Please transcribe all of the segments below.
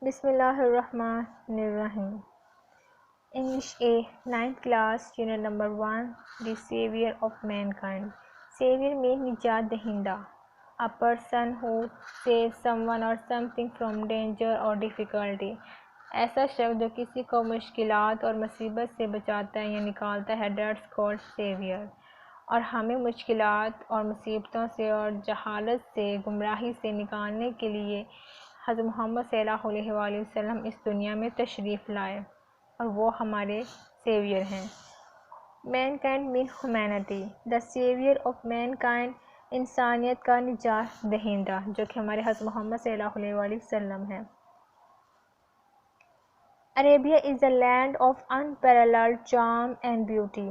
بسم اللہ الرحمن الرحیم. English A, 9th class, unit number 1, the savior of mankind. Savior means نجات دہندہ. A person who saves someone or something from danger or difficulty. ایسا شخص جو کسی کو مشکلات اور مصیبت سے بچاتا ہے یا نکالتا ہے, that's called savior. اور ہمیں مشکلات اور مصیبتوں سے اور جہالت سے, گمراہی سے نکالنے کے لیے حضرت محمد صلی اللہ علیہ وآلہ وسلم اس دنیا میں تشریف لائے اور وہ ہمارے سیویئر ہیں. Mankind means humanity. The savior of mankind, انسانیت کا نجات دہندہ, جو کہ ہمارے حضرت محمد صلی اللہ علیہ وآلہ وسلم ہیں. Arabia is a land of unparalleled charm and beauty.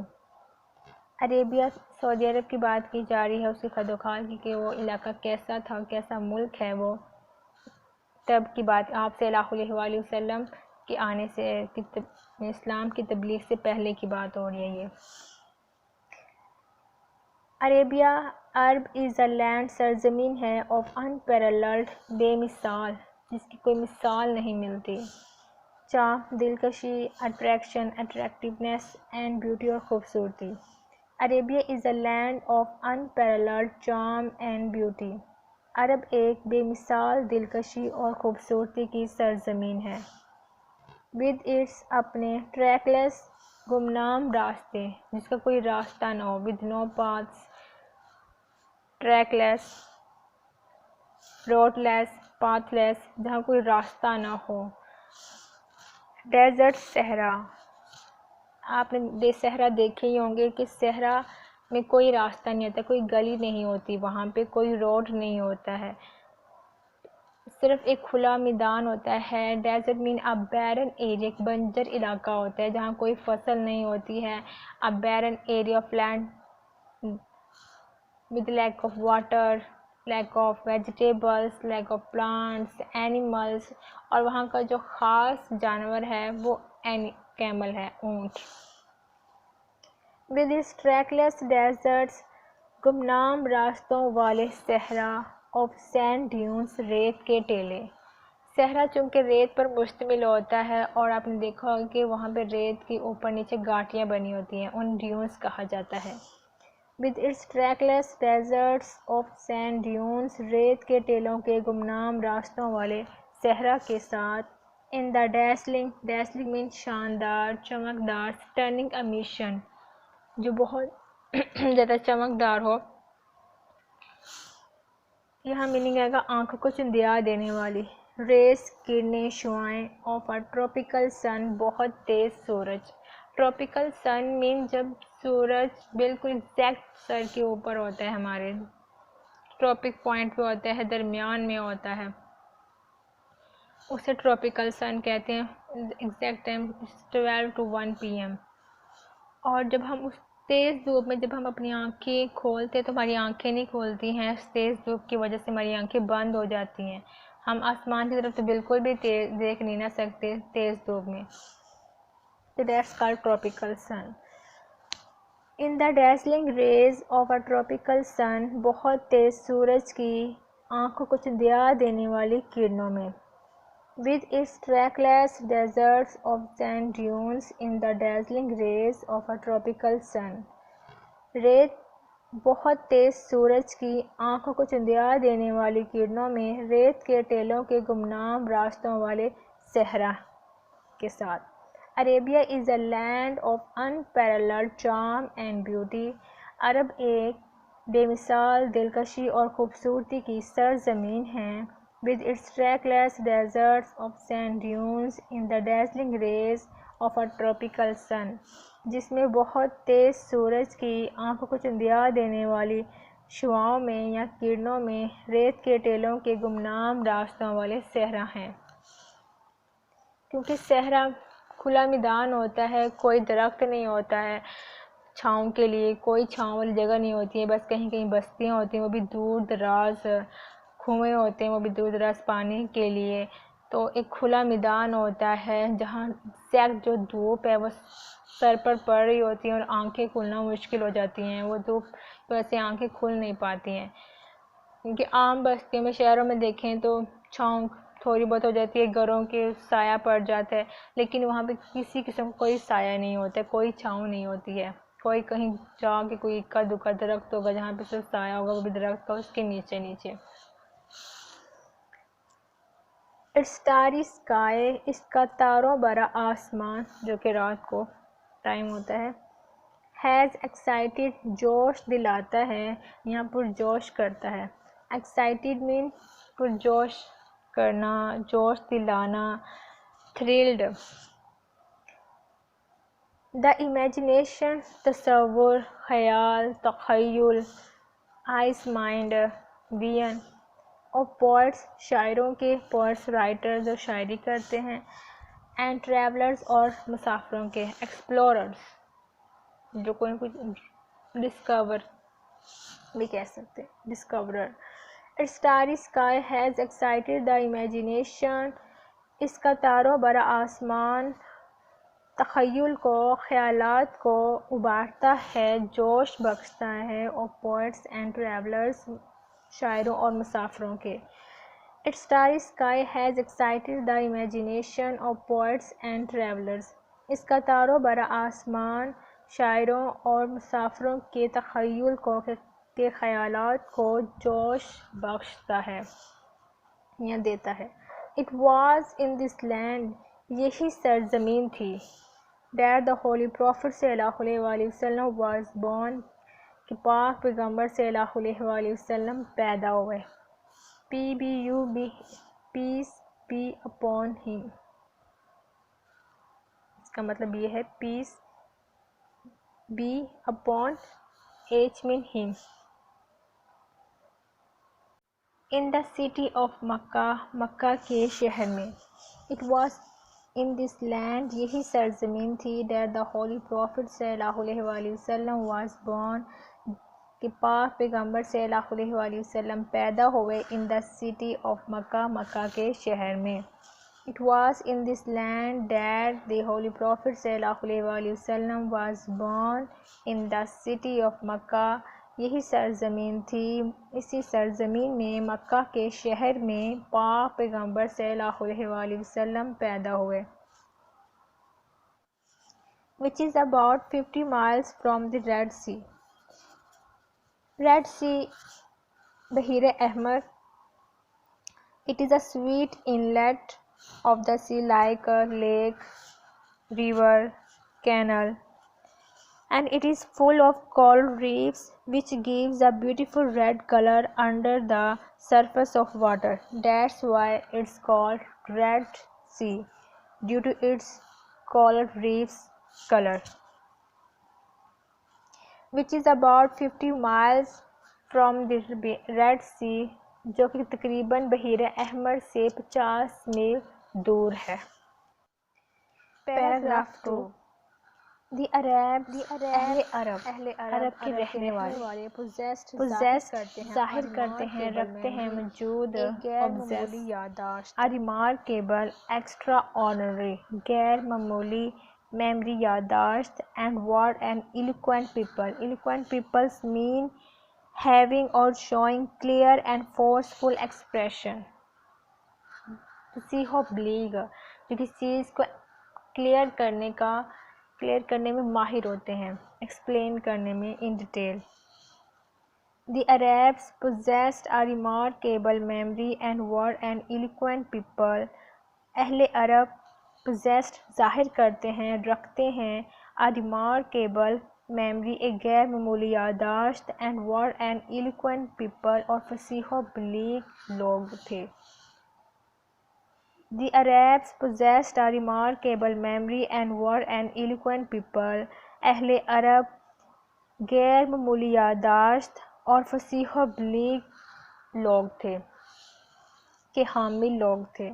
Arabia سعودی عرب کی بات کی جا رہی ہے, اس کی خدوخال کی کہ وہ علاقہ کیسا تھا, کیسا ملک ہے وہ. تب کی بات آپ صلی اللہ علیہ وآلہ وسلم کے آنے سے, اسلام کی تبلیغ سے پہلے کی بات ہو رہی ہے یہ. عربیہ عرب از اے لینڈ, سرزمین ہے, آف انپیرللڈ, بے مثال, جس کی کوئی مثال نہیں ملتی. چارم, دلکشی, اٹریکشن, اٹریکٹیونیس, اینڈ بیوٹی, اور خوبصورتی. Arabia is a land of unparalleled charm and beauty. عرب ایک بے مثال دلکشی اور خوبصورتی کی سرزمین ہے. ود اٹس, اپنے, ٹریکلیس, گمنام راستے, جس کا کوئی راستہ نہ ہو. With no paths, trackless, roadless, pathless, جہاں کوئی راستہ نہ ہو. ڈیزرٹ, صحرا, آپ نے صحرا دیکھے ہی ہوں گے کہ صحرا میں کوئی راستہ نہیں ہوتا, کوئی گلی نہیں ہوتی, وہاں پہ کوئی روڈ نہیں ہوتا ہے, صرف ایک کھلا میدان ہوتا ہے. ڈیزرٹ مین ا بیرن ایریا, ایک بنجر علاقہ ہوتا ہے جہاں کوئی فصل نہیں ہوتی ہے. A barren area of land with lack of water, lack of vegetables, lack of plants, animals, اور وہاں کا جو خاص جانور ہے وہ کیمل ہے, اونٹ. ود اس ٹریکلیس ڈیزرٹس, گمنام راستوں والے صحرا, آف سینڈ ڈیونس, ریت کے ٹیلے. صحرا چونکہ ریت پر مشتمل ہوتا ہے, اور آپ نے دیکھا ہوگا کہ وہاں پہ ریت کی اوپر نیچے گاٹیاں بنی ہوتی ہیں, ان ڈیونس کہا جاتا ہے. With its trackless deserts of sand dunes, ریت کے ٹیلوں کے گمنام راستوں والے صحرا کے ساتھ. ان دا ڈیسلنگ, ڈیسلنگ مین شاندار, چمکدار, سٹرننگ امیشن, جو بہت زیادہ چمکدار ہو. یہاں میننگ آئے گا آنکھوں کو چندیا دینے والی. ریز, کرنیں, شعائیں, آف اے ٹراپیکل سن, بہت تیز سورج. ٹراپیکل سن مین جب سورج بالکل ایگزیکٹ سر کے اوپر ہوتا ہے, ہمارے ٹراپک پوائنٹ پہ ہوتا ہے, درمیان میں ہوتا ہے, اسے ٹراپیکل سن کہتے ہیں. Exact time 12 to 1 PM. اور جب ہم اس تیز دھوپ میں جب ہم اپنی آنکھیں کھولتے تو ہماری آنکھیں نہیں کھولتی ہیں, اس تیز دھوپ کی وجہ سے ہماری آنکھیں بند ہو جاتی ہیں, ہم آسمان کی طرف تو بالکل بھی دیکھ نہیں نہ سکتے تیز دھوپ میں. So that's called tropical sun. In the dazzling rays of a tropical sun, بہت تیز سورج کی آنکھوں کو چندیا دینے والی کرنوں میں. With its trackless deserts of sand dunes in the dazzling rays of a tropical sun. ریت بہت تیز سورج کی آنکھوں کو چندیا دینے والی کرنوں میں, ریت کے ٹیلوں کے گمنام راستوں والے صحرا کے ساتھ. Arabia is a land of unparalleled charm and beauty. عرب ایک بے مثال دلکشی اور خوبصورتی کی سرزمین ہے. With its trackless deserts of sand dunes in the dazzling rays of a tropical sun, جس میں بہت تیز سورج کی آنکھوں کو چندیا دینے والی شعاؤں میں یا کرنوں میں ریت کے ٹیلوں کے گمنام راستوں والے صحرا ہیں. کیونکہ صحرا کھلا میدان ہوتا ہے, کوئی درخت نہیں ہوتا ہے چھاؤں کے لیے, کوئی چھاؤں والی جگہ نہیں ہوتی ہے, بس کہیں کہیں بستیاں ہوتی ہیں, وہ بھی دور دراز, کنویں ہوتے ہیں وہ بھی دور دراز پانی کے لیے. تو ایک کھلا میدان ہوتا ہے جہاں ایگزیکٹ جو دھوپ ہے وہ سر پر پڑ رہی ہوتی ہیں اور آنکھیں کھلنا مشکل ہو جاتی ہیں, وہ دھوپ ویسے آنکھیں کھل نہیں پاتی ہیں. کیونکہ عام بستیوں میں, شہروں میں دیکھیں تو چھاؤں تھوڑی بہت ہو جاتی ہے، گھروں کے سایہ پڑ جاتا ہے، لیکن وہاں پہ کسی قسم کا کوئی سایہ نہیں ہوتا ہے، کوئی چھاؤں نہیں ہوتی ہے. کوئی کہیں جا کے کوئی اکا دکا درخت ہوگا جہاں پہ صرف سایہ ہوگا، وہ بھی درخت کا اس کے نیچے نیچے. اٹس اسٹاری اسکائی، اس کا تاروں بھرا آسمان، جو کہ رات کو ٹائم ہوتا ہے. ہیز ایکسائٹیڈ، جوش دلاتا ہے، یہاں پرجوش کرتا ہے. ایکسائٹیڈ مین پرجوش کرنا، جوش دلانا. تھرلڈ، دا امیجنیشن، تصور، خیال، تخیل. Ice mind, when. اور پوئٹس، شاعروں کے. پوئٹس رائٹر جو شاعری کرتے ہیں. اینڈ ٹریولرز، اور مسافروں کے. ایکسپلوررز، جو کوئی نہ کوئی ڈسکور بھی کہہ سکتے ہیں، discover. Its starry sky has excited the imagination, اس کا تاروں بھرا آسمان تخیل کو، خیالات کو ابھارتا ہے، جوش بخشتا ہے. اور پوئٹس اینڈ ٹریولرز، شاعروں اور مسافروں کے. Its starry sky has excited the imagination of poets and travellers, اس کا تاروں بھرا آسمان شاعروں اور مسافروں کے تخیل کو، کے خیالات کو جوش بخشتا ہے یا دیتا ہے. It was in this land, یہی سرزمین تھی. دیٹ دا ہولی پروفٹ صلی اللہ علیہ وآلہ وسلم واز بورن، کہ پاک پیغمبر صلی اللہ علیہ وآلہ وسلم پیدا ہوئے. پیس بی اپون ہم، اس کا مطلب یہ ہے پیس بی اپون ایچ مین ہم. ان دا سٹی آف مکہ، مکہ کے شہر میں. It was in this land, یہی سرزمین تھی. دیٹ دا ہولی پروفٹ صلی اللہ علیہ وآلہ وسلم واز بورن، کہ پاک پیغمبر صلی اللہ علیہ وآلہ وسلم پیدا ہوئے. ان دا سٹی آف مکہ، مکہ کے شہر میں. It was in this land that the holy prophet صلی اللہ علیہ وآلہ وسلم was born in the city of Mecca, یہی سرزمین تھی، اسی سرزمین میں، مکہ کے شہر میں، پاک پیغمبر صلی اللہ علیہ وآلہ وسلم پیدا ہوئے. which is about 50 miles from the Red Sea. Red Sea, بحیرہ احمر. It is a sweet inlet of the sea like a lake, river, canal, and it is full of coral reefs which gives a beautiful red color under the surface of water. That's why it's called Red Sea, due to its coral reefs color. Which is about 50 miles from the Red Sea, جو کہ تقریباً بحیرہ احمر سے 50 میل دور ہے. Paragraph 2. دی عرب، اہل عرب کے رہنے والے possessed ظاہر کرتے ہیں، رکھتے ہیں موجود a remarkable, extraordinary، غیر معمولی memory یادداشت and word and eloquent people. Eloquent peoples mean having or showing clear and forceful expression. فصیح و بلیغ، جو کسی چیز کو کلیئر کرنے میں ماہر ہوتے ہیں، ایکسپلین کرنے میں in detail. The Arabs possessed a remarkable memory and were an eloquent people. اہل عرب possessed ظاہر کرتے ہیں، رکھتے ہیں a remarkable memory ایک غیر معمولی یادداشت and were an eloquent people اور فصیح و بلیغ لوگ تھے. The Arabs possessed a remarkable memory and were an eloquent people. اہل عرب غیر معمولی یادداشت اور فصیح و بلیغ لوگ تھے، کے حامل لوگ تھے.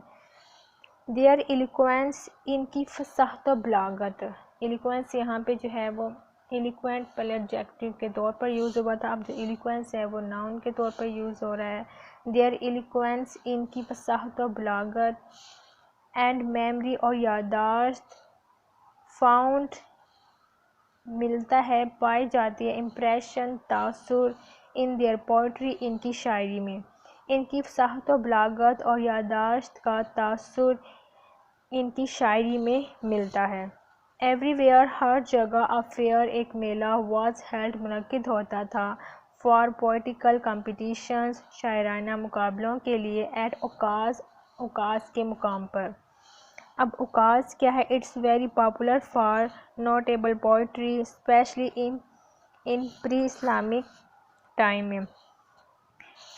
Their eloquence، ان کی فصاحت و بلاغت. eloquence یہاں پہ جو ہے وہ eloquent پہلے adjective کے طور پر یوز ہوا تھا، اب جو eloquence ہے وہ noun کے طور پر یوز ہو رہا ہے. Their eloquence، ان کی فصاحت و بلاغت and memory اور یادداشت found ملتا ہے، پائی جاتی ہے impression تاثر in their poetry ان کی شاعری میں. ان کی فصاحت و بلاغت اور یادداشت کا تاثر ان کی شاعری میں ملتا ہے۔ ایوری ویئر، ہر جگہ، افیئر ایک میلہ واز ہیلڈ منعقد ہوتا تھا فار پوئٹیکل کمپٹیشنز شاعرانہ مقابلوں کے لیے ایٹ اوکاز اوکاز کے مقام پر۔ اب اوکاز کیا ہے؟ Its very popular for notable poetry especially in pre Islamic time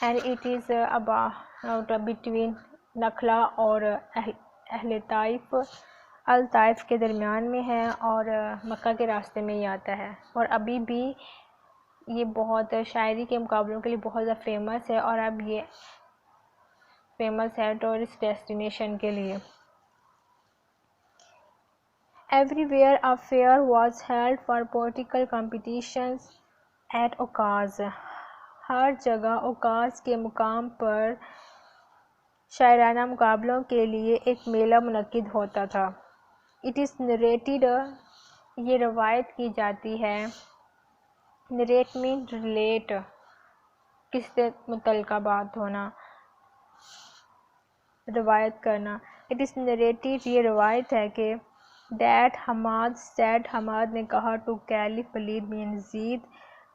and it is about between نخلا اور اہل طائف الطائف کے درمیان میں ہے اور مکہ کے راستے میں ہی آتا ہے، اور ابھی بھی یہ بہت شاعری کے مقابلوں کے لیے بہت زیادہ فیمس ہے، اور اب یہ فیمس ہے ٹورسٹ ڈیسٹینیشن کے لیے۔ Every where a fair was held for political competitions at اوکاز، ہر جگہ اوکاز کے مقام پر شاعرانہ مقابلوں کے لیے ایک میلہ منعقد ہوتا تھا۔ It is narrated، یہ روایت کی جاتی ہے۔ narrate mean relate، کس سے متعلقہ بات ہونا، روایت کرنا۔ It is narrated، یہ روایت ہے کہ that حماد said، حماد نے کہا to Caliph ولید بن یزید،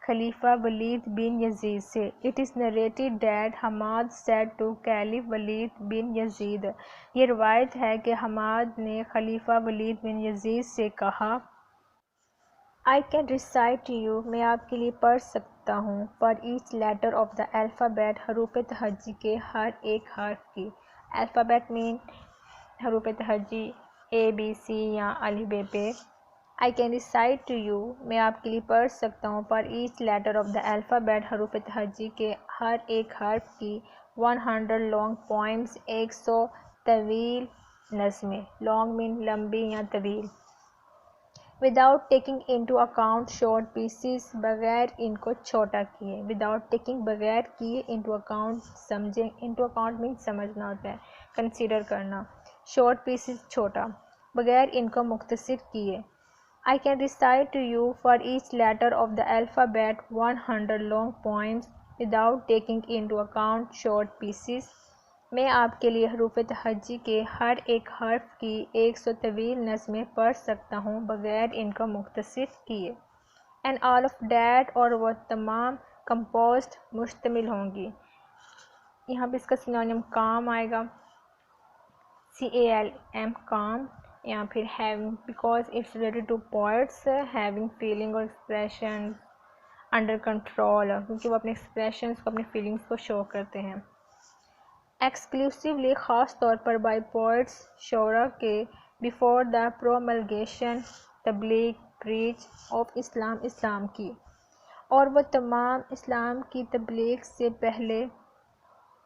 خلیفہ ولید بن یزید سے۔ It is narrated that Hammad said to Caliph ولید بن یزید، یہ روایت ہے کہ حماد نے خلیفہ ولید بن یزید سے کہا I can recite to you، میں آپ کے لیے پڑھ سکتا ہوں for each letter of the alphabet، حروف تہجی کے ہر ایک حرف کی۔ alphabet mean حروف تہجی A B C یا الف ب پ۔ I can recite to you، میں آپ کے لیے پڑھ سکتا ہوں for each letter of the alphabet، حروف تہجی کے ہر ایک حرف کی 100 long poems، 100 طویل نظمیں۔ long mean لمبی یا طویل۔ without taking into account short pieces، بغیر ان کو چھوٹا کیے۔ without taking، بغیر کیے، into account سمجھیں، into account means سمجھنا ہوتا ہے، consider کرنا۔ short pieces چھوٹا، بغیر ان کو مختصر کیے۔ I can recite to you for each letter of the alphabet 100 long poems without taking into account short pieces، میں آپ کے لیے حروف تہجی کے ہر ایک حرف کی 100 طویل نظمیں پڑھ سکتا ہوں بغیر ان کو مختصر کیے۔ and all of that، اور وہ تمام composed مشتمل ہوں گی۔ یہاں پہ اس کا سینونیم کام آئے گا، CALM کام، یا پھر having because it's related to poets having feeling اور expression under control، کیونکہ وہ اپنے expressions کو، اپنے feelings کو show کرتے ہیں۔ ایکسکلوسیولی، خاص طور پر بائی پوئٹس، شعراء کے بیفور دا پروملگیشن، تبلیغ، پریچ آف اسلام، اسلام کی، اور وہ تمام اسلام کی تبلیغ سے پہلے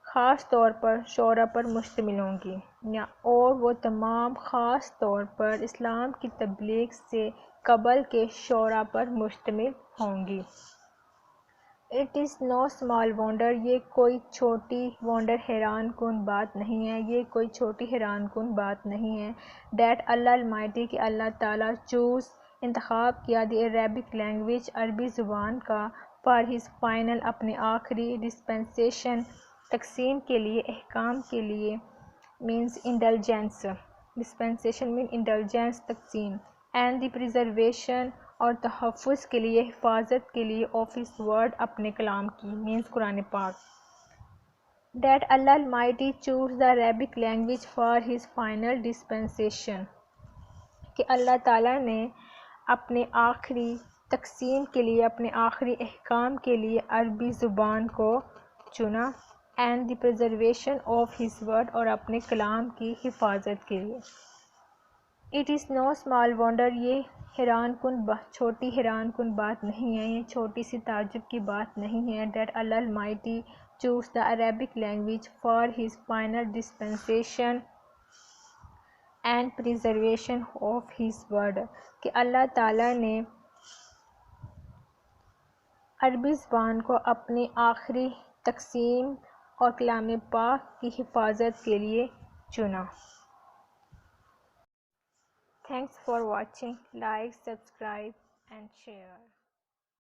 خاص طور پر شعراء پر مشتمل ہوں گی، یا اور وہ تمام خاص طور پر اسلام کی تبلیغ سے قبل کے شعراء پر مشتمل ہوں گی۔ It is no small wonder، یہ کوئی چھوٹی wonder حیران کن بات نہیں ہے، یہ کوئی چھوٹی حیران کن بات نہیں ہے that اللہ Almighty، کہ اللہ تعالیٰ choose، انتخاب کیا the Arabic language، عربی زبان کا for his final، اپنے آخری dispensation، تقسیم کے لیے، احکام کے لیے means indulgence، dispensation mean indulgence، تقسیم، and the preservation، اور تحفظ کے لیے، حفاظت کے لیے of his word، اپنے کلام کی means قرآن پاک۔ that Allah Almighty choose the Arabic language for his final dispensation، کہ اللہ تعالیٰ نے اپنے آخری تقسیم کے لیے، اپنے آخری احکام کے لیے عربی زبان کو چنا and the preservation of his word، اور اپنے کلام کی حفاظت کے لیے۔ It is no small wonder، یہ حیران کن چھوٹی حیران کن بات نہیں ہے، یہ چھوٹی سی تعجب کی بات نہیں ہے that Allah Almighty choose the Arabic language for his final dispensation and preservation of his word، کہ اللہ تعالیٰ نے عربی زبان کو اپنے آخری تقسیم اور کلام پاک کی حفاظت کے لیے چنا۔ Thanks for watching. Like, subscribe and share.